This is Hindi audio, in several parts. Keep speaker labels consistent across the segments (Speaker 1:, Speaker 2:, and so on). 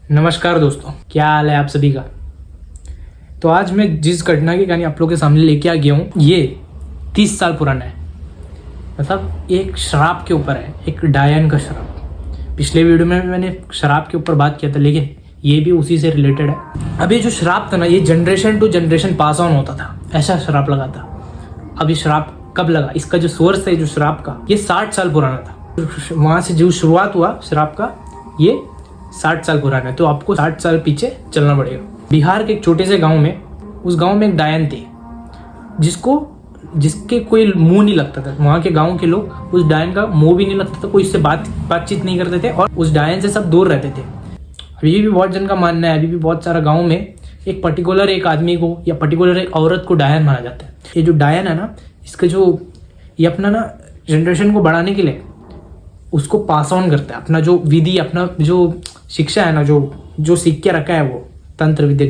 Speaker 1: नमस्कार दोस्तों, क्या हाल है आप सभी का। तो आज मैं जिस घटना की कहानी आप लोगों के सामने लेके आ गया हूँ, ये 30 साल पुराना है। मतलब एक शराब के ऊपर है, एक डायन का शराब। पिछले वीडियो में मैंने शराब के ऊपर बात किया था, लेकिन ये भी उसी से रिलेटेड है। अब ये जो शराब था ना, ये generation to generation pass on होता था, ऐसा शराब लगा था। अब ये शराब कब लगा, इसका जो सोर्स है जो शराब का, ये 60 साल पुराना था। वहाँ से जो शुरुआत हुआ शराब का, ये 60 साल पुराना है। तो आपको 60 साल पीछे चलना पड़ेगा। बिहार के एक छोटे से गांव में, उस गांव में एक डायन थे जिसके कोई मुंह नहीं लगता था। वहाँ के गांव के लोग उस डायन का मुंह भी नहीं लगता था, कोई इससे बातचीत नहीं करते थे और उस डायन से सब दूर रहते थे। अभी भी बहुत जन का मानना है, अभी भी बहुत सारा गाँव में एक पर्टिकुलर एक आदमी को या पर्टिकुलर एक औरत को डायन माना जाता है। ये जो डायन है ना, इसका जो ये अपना ना जनरेशन को बढ़ाने के लिए उसको पास ऑन करता है। अपना जो विधि, अपना जो शिक्षा है ना, जो सीख के रखा है, वो तंत्र विद्या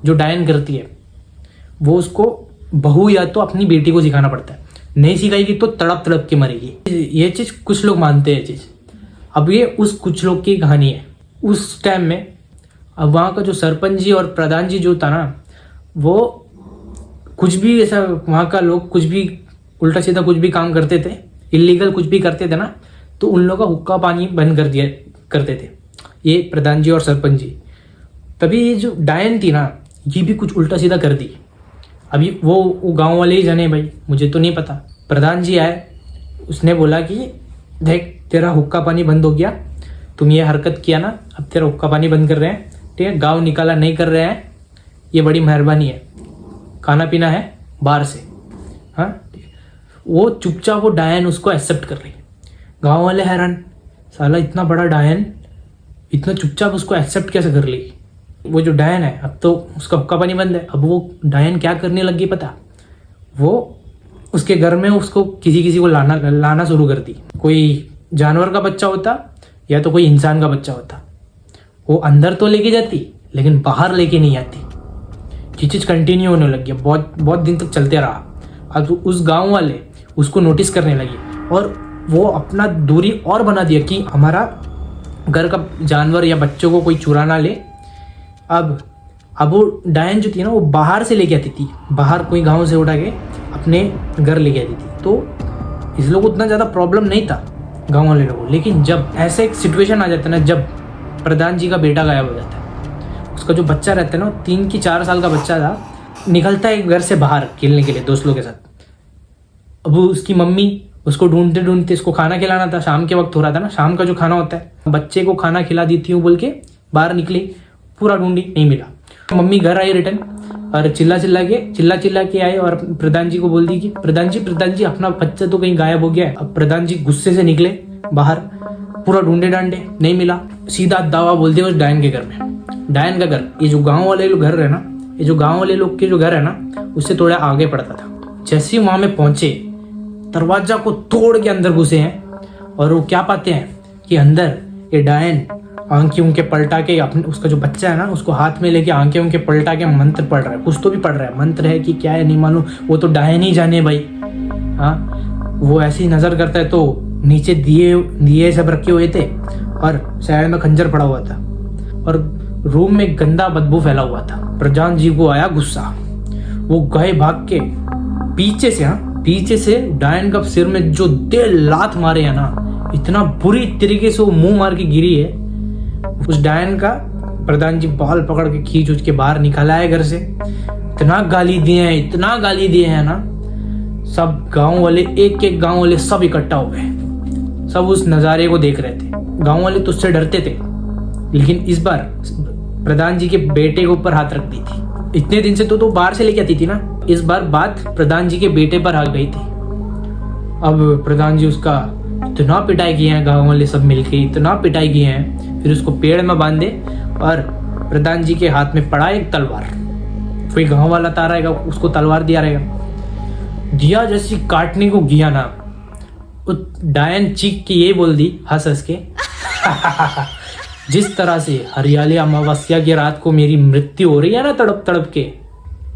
Speaker 1: जो डायन करती है, वो उसको बहू या तो अपनी बेटी को सिखाना पड़ता है। नहीं सिखाएगी तो तड़प तड़प के मरेगी। ये चीज़ कुछ लोग मानते हैं चीज़। अब ये उस कुछ लोग की कहानी है। उस टाइम में अब वहाँ का जो सरपंच जी और प्रधान जी जो था ना, वो कुछ भी ऐसा, वहाँ का लोग कुछ भी उल्टा सीधा कुछ भी काम करते थे, इलीगल कुछ भी करते थे ना, तो उन लोगों का हुक्का पानी बंद कर दिया करते थे ये प्रधान जी और सरपंच जी। तभी ये जो डायन थी ना, ये भी कुछ उल्टा सीधा कर दी। अभी वो गांव वाले ही जाने भाई, मुझे तो नहीं पता। प्रधान जी आए, उसने बोला कि देख, तेरा हुक्का पानी बंद हो गया, तुम ये हरकत किया ना, अब तेरा हुक्का पानी बंद कर रहे हैं, ठीक है। गाँव निकाला नहीं कर रहे हैं, ये बड़ी मेहरबानी है। खाना पीना है बाहर से, हाँ। वो चुपचाप वो डायन उसको एक्सेप्ट कर रही। गाँव वाले हैरान, साला इतना बड़ा डायन इतना चुपचाप उसको एक्सेप्ट कैसे कर ली। वो जो डायन है, अब तो उसका हुक्का पानी बंद है। अब वो डायन क्या करने लगी पता, वो उसके घर में उसको किसी को लाना शुरू कर दी। कोई जानवर का बच्चा होता या तो कोई इंसान का बच्चा होता, वो अंदर तो लेके जाती लेकिन बाहर लेके नहीं आती। ये चीज़ कंटिन्यू होने लग गया, बहुत दिन तक चलते रहा। अब उस गाँव वाले उसको नोटिस करने लगे और वो अपना दूरी और बना दिया कि हमारा घर का जानवर या बच्चों को कोई चुरा ना ले। अब वो डायन जो थी ना, वो बाहर से लेके आती थी, बाहर कोई गांव से उठा के अपने घर लेके आती थी। तो इस लोगों को उतना ज़्यादा प्रॉब्लम नहीं था गांव वाले लोगों को। लेकिन जब ऐसे एक सिचुएशन आ जाता है ना, जब प्रधान जी का बेटा गायब हो जाता है, उसका जो बच्चा रहता है ना, 3 की 4 साल का बच्चा था, निकलता है घर से बाहर खेलने के लिए दोस्तों के साथ। अब उसकी मम्मी उसको ढूंढते ढूंढते, इसको खाना खिलाना था, शाम के वक्त हो रहा था ना, शाम का जो खाना होता है, बच्चे को खाना खिला देती हूँ बोल के बाहर निकली, पूरा ढूंढी, नहीं मिला। मम्मी घर आई रिटर्न और चिल्ला के आए और प्रधान जी को बोल दी कि प्रधान जी अपना बच्चा तो कहीं गायब हो गया है। अब प्रधान जी गुस्से से निकले बाहर, पूरा ढूंढे डांडे, नहीं मिला। सीधा दावा बोलते उस डायन के घर में। डायन का घर, ये जो गाँव वाले लोग घर है ना, ये जो गाँव वाले लोग के जो घर है ना, उससे थोड़ा आगे पड़ता था। जैसे ही वहां में पहुंचे, दरवाजा को तोड़ के अंदर घुसे हैं और वो क्या पाते हैं कि अंदर ये डायन आंखें उनके पलटा के, अपने उसका जो बच्चा है ना, उसको हाथ में लेके आंखें उनके पलटा के मंत्र पढ़ रहा है। कुछ तो भी पढ़ रहा है, मंत्र है कि क्या है नहीं मालूम, वो तो डायन ही जाने भाई। हाँ, वो ऐसी ही नजर करता है तो नीचे दिए सब रखे हुए थे और साइड में खंजर पड़ा हुआ था और रूम में गंदा बदबू फैला हुआ था। प्रधान जी को आया गुस्सा, वो गए भाग के पीछे से डायन का सिर में जो 1.5 लात मारे है ना, इतना बुरी तरीके से वो मुंह मार के गिरी है। उस डायन का प्रधान जी बाल पकड़ के खींच उच के बाहर निकाला है घर से। इतना गाली दिए हैं ना, सब गांव वाले, एक गांव वाले सब इकट्ठा हो गए, सब उस नज़ारे को देख रहे थे। गांव वाले तो उससे डरते थे, लेकिन इस बार प्रधान जी के बेटे के ऊपर हाथ रख दी थी। इतने दिन से तो बाहर से लेके आती थी ना, इस बार बात प्रधान जी के बेटे पर आ गई थी। अब प्रधान जी उसका इतना पिटाई किए हैं, गाँव वाले सब मिलके इतना पिटाई किए हैं। फिर उसको पेड़ में बांधे और प्रधान जी के हाथ में पड़ा एक तलवार। कोई गाँव वाला था रहेगा, उसको तलवार दिया जैसी काटने को गया ना, डायन चीख के ये बोल दी हंस के जिस तरह से हरियाली अमावस्या की रात को मेरी मृत्यु हो रही है ना, तड़प तड़प के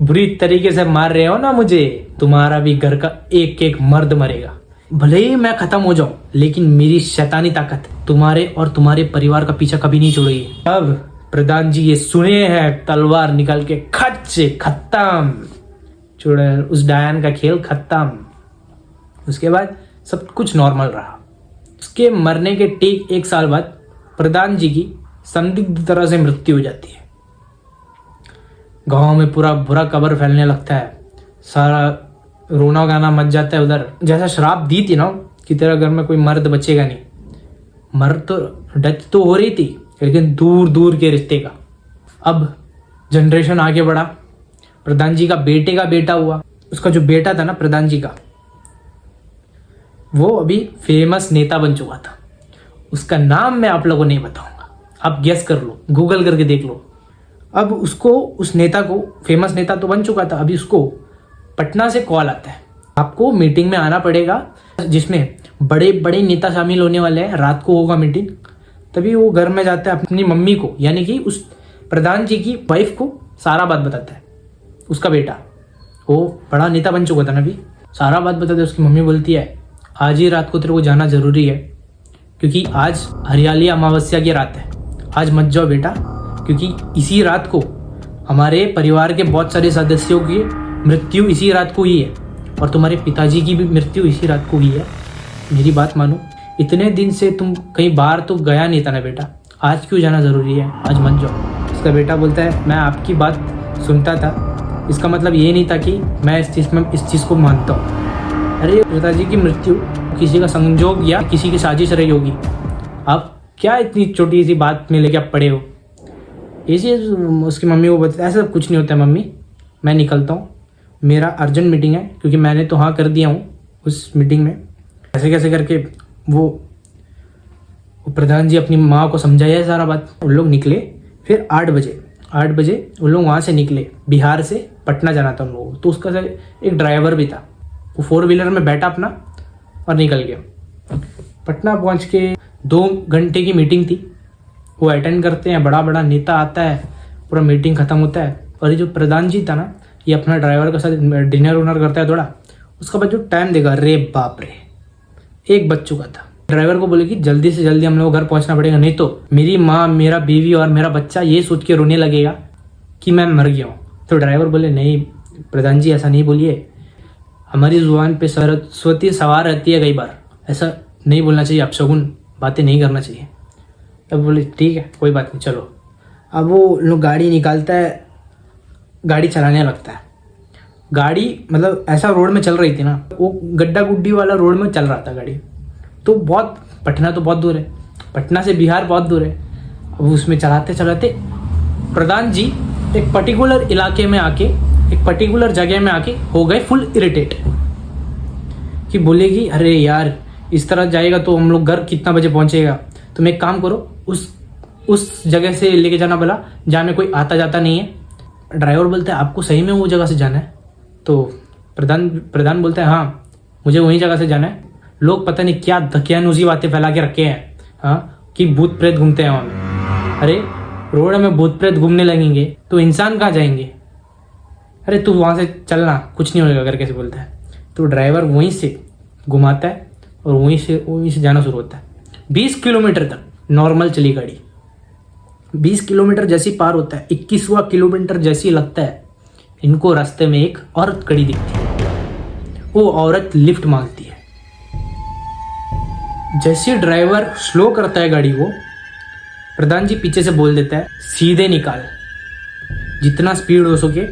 Speaker 1: बुरी तरीके से मार रहे हो ना मुझे, तुम्हारा भी घर का एक मर्द मरेगा। भले ही मैं खत्म हो जाऊं, लेकिन मेरी शैतानी ताकत तुम्हारे और तुम्हारे परिवार का पीछा कभी नहीं छोड़ेगी। अब प्रधान जी ये सुने हैं, तलवार निकाल के खट से खत्म। चुड़ैल उस डायन का खेल खत्म। उसके बाद सब कुछ नॉर्मल रहा। उसके मरने के ठीक 1 साल बाद प्रधान जी की संदिग्ध तरह से मृत्यु हो जाती है। गांव में पूरा बुरा खबर फैलने लगता है, सारा रोना गाना मच जाता है उधर। जैसा श्राप दी थी ना कि तेरा घर में कोई मर्द बचेगा नहीं, मर्द तो डेथ तो हो रही थी लेकिन दूर दूर के रिश्ते का। अब जनरेशन आगे बढ़ा, प्रधान जी का बेटे का बेटा हुआ। उसका जो बेटा था ना प्रधान जी का, वो अभी फेमस नेता बन चुका था। उसका नाम मैं आप लोगों को नहीं बताऊंगा, आप गेस कर लो, गूगल करके देख लो। अब उसको, उस नेता को, फेमस नेता तो बन चुका था, अभी उसको पटना से कॉल आता है, आपको मीटिंग में आना पड़ेगा जिसमें बड़े बड़े नेता शामिल होने वाले हैं, रात को होगा मीटिंग। तभी वो घर में जाता है, अपनी मम्मी को यानी कि उस प्रधान जी की वाइफ को सारा बात बताता है। उसका बेटा वो बड़ा नेता बन चुका था ना, अभी सारा बात बताता है। उसकी मम्मी बोलती है आज ही रात को तेरे को जाना जरूरी है क्योंकि आज हरियाली अमावस्या की रात है, आज मत जाओ बेटा, क्योंकि इसी रात को हमारे परिवार के बहुत सारे सदस्यों की मृत्यु इसी रात को ही है और तुम्हारे पिताजी की भी मृत्यु इसी रात को ही है। मेरी बात मानो, इतने दिन से तुम कहीं बाहर तो गया नहीं था ना बेटा, आज क्यों जाना जरूरी है, आज मत जाओ। उसका बेटा बोलता है मैं आपकी बात सुनता था, इसका मतलब ये नहीं था कि मैं इस चीज़ को मानता हूँ। अरे पिताजी की मृत्यु किसी का संजोग या किसी की साजिश रही होगी, आप क्या इतनी छोटी सी बात में लेके आप पड़े हो। ये चीज़ उसकी मम्मी को बताया, ऐसा कुछ नहीं होता है मम्मी, मैं निकलता हूँ, मेरा अर्जेंट मीटिंग है, क्योंकि मैंने तो हाँ कर दिया हूँ उस मीटिंग में। ऐसे कैसे करके वो प्रधान जी अपनी माँ को समझाया सारा बात। उन लोग निकले, फिर 8 बजे उन लोग वहाँ से निकले, बिहार से पटना जाना था उन लोगों को। तो उसका एक ड्राइवर भी था, वो 4 व्हीलर में बैठा अपना और निकल गया। पटना पहुँच के 2 घंटे की मीटिंग थी, वो अटेंड करते हैं, बड़ा बड़ा नेता आता है, पूरा मीटिंग खत्म होता है। और ये जो प्रधान जी था ना, ये अपना ड्राइवर के साथ डिनर उनर करता है थोड़ा। उसका बाद जो टाइम देगा, रे बाप रे, 1 बज चुका था। ड्राइवर को बोले कि जल्दी से जल्दी हम लोग घर पहुंचना पड़ेगा, नहीं तो मेरी माँ, मेरा बीवी और मेरा बच्चा ये सोच के रोने लगेगा कि मैं मर गया हूँ। तो ड्राइवर बोले नहीं प्रधान जी ऐसा नहीं बोलिए, हमारी जुबान पे सरस्वती सवार रहती है, कई बार ऐसा नहीं बोलना चाहिए, अपशगुन बातें नहीं करना चाहिए। तब बोले ठीक है कोई बात नहीं चलो। अब वो लोग गाड़ी निकालता है, गाड़ी चलाने लगता है। गाड़ी मतलब ऐसा रोड में चल रही थी ना, वो गड्ढा गुड्डी वाला रोड में चल रहा था गाड़ी। तो बहुत, पटना तो बहुत दूर है, पटना से बिहार बहुत दूर है। अब उसमें चलाते चलाते प्रधान जी एक पर्टिकुलर इलाके में आके, एक पर्टिकुलर जगह में आके हो गए फुल इरिटेट कि बोलेगी अरे यार इस तरह जाएगा तो हम लोग घर कितना बजे पहुंचेगा, तुम एक काम करो उस जगह से लेके जाना बोला जहाँ में कोई आता जाता नहीं है। ड्राइवर बोलता है आपको सही में वो जगह से जाना है? तो प्रधान बोलता है हाँ मुझे वही जगह से जाना है। लोग पता नहीं क्या दकियानुसी बातें फैला के रखे हैं, हाँ, कि भूत प्रेत घूमते हैं वहाँ में। अरे रोड में भूत प्रेत घूमने लगेंगे तो इंसान कहाँ जाएंगे? अरे तू वहाँ से चलना, कुछ नहीं होगा करके से बोलता है। तो ड्राइवर वहीं से घुमाता है और वहीं से जाना शुरू होता है। 20 किलोमीटर तक नॉर्मल चली गाड़ी, 20 किलोमीटर जैसी पार होता है, 21वां किलोमीटर जैसी लगता है इनको रास्ते में एक औरत खड़ी दिखती है। वो औरत लिफ्ट मांगती है। जैसे ड्राइवर स्लो करता है गाड़ी को, प्रधान जी पीछे से बोल देता है सीधे निकाल, जितना स्पीड हो सके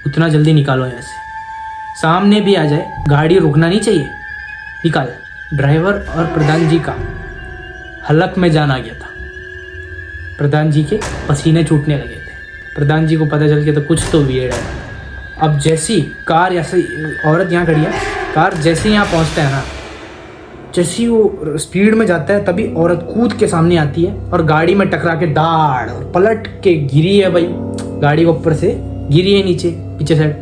Speaker 1: उतना जल्दी निकालो, यहाँ से सामने भी आ जाए गाड़ी रुकना नहीं चाहिए, निकाल। ड्राइवर और प्रधान जी का हलक में जान आ गया था। प्रधान जी के पसीने छूटने लगे थे। प्रधान जी को पता चल गया तो कुछ तो वियर्ड है। अब जैसी कार, ऐसे औरत यहाँ खड़ी है, कार जैसे यहाँ पहुँचता है ना, जैसी वो स्पीड में जाता है तभी औरत कूद के सामने आती है और गाड़ी में टकरा के दाड़ और पलट के गिरी है भाई, गाड़ी के ऊपर से गिरी है नीचे पीछे साइड।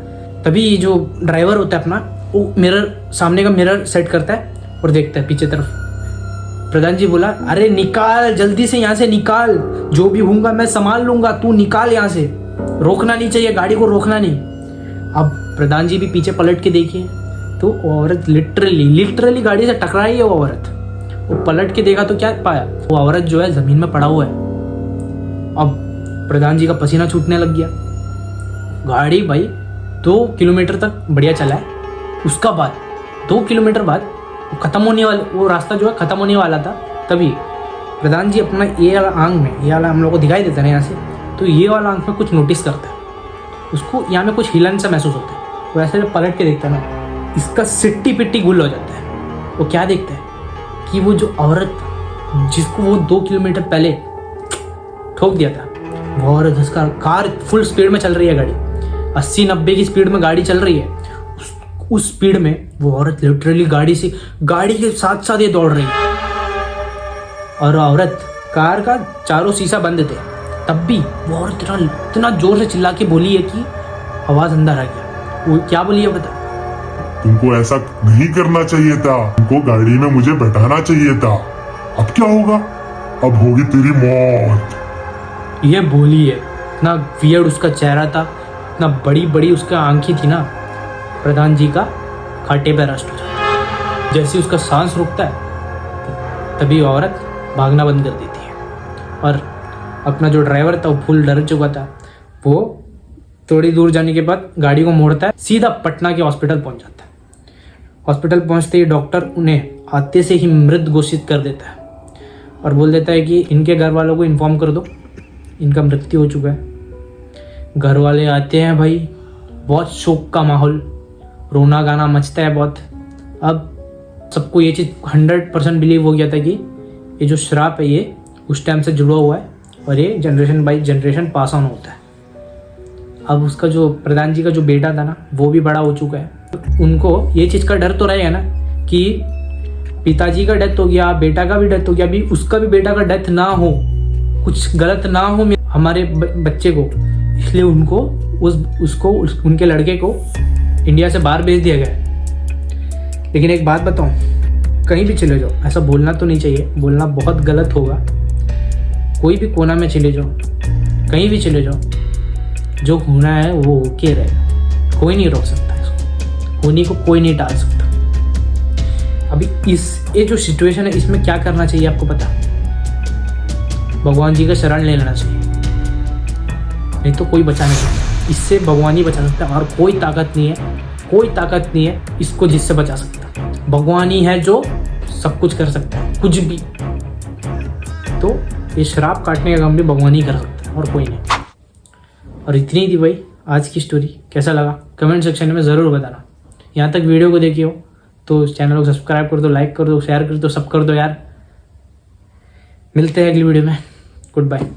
Speaker 1: तभी जो ड्राइवर होता है अपना, वो मिरर, सामने का मिरर सेट करता है और देखता है पीछे तरफ। प्रधान जी बोला अरे निकाल जल्दी से, यहाँ से निकाल, जो भी होगा मैं संभाल लूंगा, तू निकाल यहाँ से, रोकना नहीं चाहिए, गाड़ी को रोकना नहीं। अब प्रधान जी भी पीछे पलट के देखिए तो औरत लिटरली गाड़ी से टकराई है। वो औरत, वो पलट के देखा तो क्या पाया, वो औरत जो है जमीन में पड़ा हुआ है। अब प्रधान जी का पसीना छूटने लग गया। गाड़ी भाई 2 किलोमीटर तक बढ़िया चला है, उसका बाद 2 किलोमीटर बाद वो रास्ता जो है ख़त्म होने वाला था, तभी प्रधान जी अपना ये वाला आंख में, ये वाला हम लोग को दिखाई देता है यहाँ से, तो ये वाला आंख में कुछ नोटिस करता है, उसको यहाँ में कुछ हिलन सा महसूस होता है। वो ऐसे जब पलट के देखता है ना, इसका सिट्टी पिट्टी गुल हो जाता है। वो क्या देखता है कि वो जो औरत जिसको वो 2 किलोमीटर पहले ठोक दिया था, वो औरत, उसका कार फुल स्पीड में चल रही है, गाड़ी 80-90 की स्पीड में गाड़ी चल रही है, उस स्पीड में वो औरत लिटरली गाड़ी के साथ साथ ये दौड़ रही है। और औरत, कार का चारों शीशा बंद थे, तब भी वो औरत इतना जोर से चिल्ला के बोली है कि आवाज अंदर आ गया। वो क्या बोली है पता?
Speaker 2: तुमको ऐसा नहीं करना चाहिए था, तुमको गाड़ी में मुझे बैठाना चाहिए था। अब क्या होगा? अब होगी तेरी मौत।
Speaker 1: ये बोली है। इतना वियर्ड उसका चेहरा था, इतना बड़ी बड़ी उसका आंखें थी ना, प्रधान जी का खाटे पे रस्ट हो जाता है। जैसे उसका सांस रुकता है, तभी औरत भागना बंद कर देती है। और अपना जो ड्राइवर था वो फुल डर चुका था, वो थोड़ी दूर जाने के बाद गाड़ी को मोड़ता है, सीधा पटना के हॉस्पिटल पहुंच जाता है। हॉस्पिटल पहुंचते ही डॉक्टर उन्हें आते से ही मृत घोषित कर देता है और बोल देता है कि इनके घर वालों को इन्फॉर्म कर दो, इनका मृत्यु हो चुका है। घर वाले आते हैं भाई, बहुत शोक का माहौल, रोना गाना मचता है बहुत। अब सबको ये चीज़ 100% बिलीव हो गया था कि ये जो श्राप है ये उस टाइम से जुड़ा हुआ है और ये generation by generation pass on होता है। अब उसका जो प्रधान जी का जो बेटा था ना, वो भी बड़ा हो चुका है। उनको ये चीज़ का डर तो रहेगा ना कि पिताजी का डेथ हो गया, बेटा का भी डेथ हो गया, अभी उसका भी बेटा का डेथ ना हो, कुछ गलत ना हो हमारे बच्चे को, इसलिए उनको उनके लड़के को इंडिया से बाहर भेज दिया गया। लेकिन एक बात बताऊं, कहीं भी चले जाओ, ऐसा बोलना तो नहीं चाहिए, बोलना बहुत गलत होगा। कोई भी कोना में चले जाओ, कहीं भी चले जाओ, जो होना है वो होके रहेगा, कोई नहीं रोक सकता इसको, होने को कोई नहीं टाल सकता। अभी ये जो सिचुएशन है, इसमें क्या करना चाहिए आपको पता? भगवान जी का शरण ले लेना चाहिए, नहीं तो कोई बचा नहीं सकता। इससे भगवान ही बचा सकता है और कोई ताकत नहीं है, कोई ताकत नहीं है इसको जिससे बचा सकता। भगवान ही है जो सब कुछ कर सकता है, कुछ भी। तो ये श्राप काटने का काम भी भगवान ही कर सकता है और कोई नहीं। और इतनी थी भाई आज की स्टोरी। कैसा लगा कमेंट सेक्शन में ज़रूर बताना। यहाँ तक वीडियो को देखिए हो तो इस चैनल को सब्सक्राइब कर दो, लाइक कर दो, शेयर कर दो, सब कर दो यार। मिलते हैं अगली वीडियो में। Good bye.